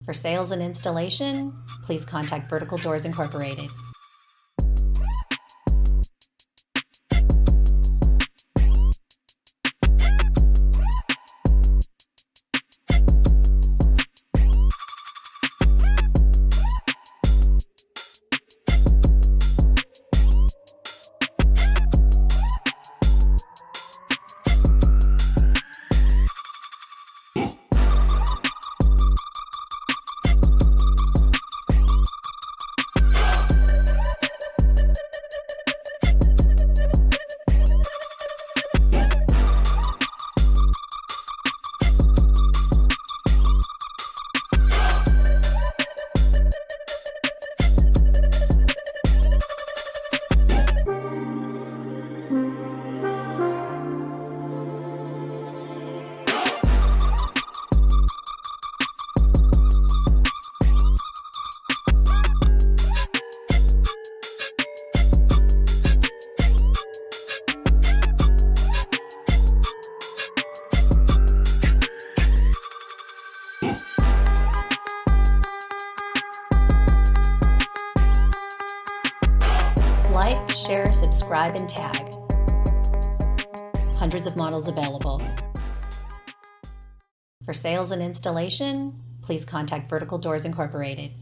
For sales and installation, please contact Vertical Doors Incorporated. Like, share, subscribe, and tag. Hundreds of models available. For sales and installation, please contact Vertical Doors Incorporated.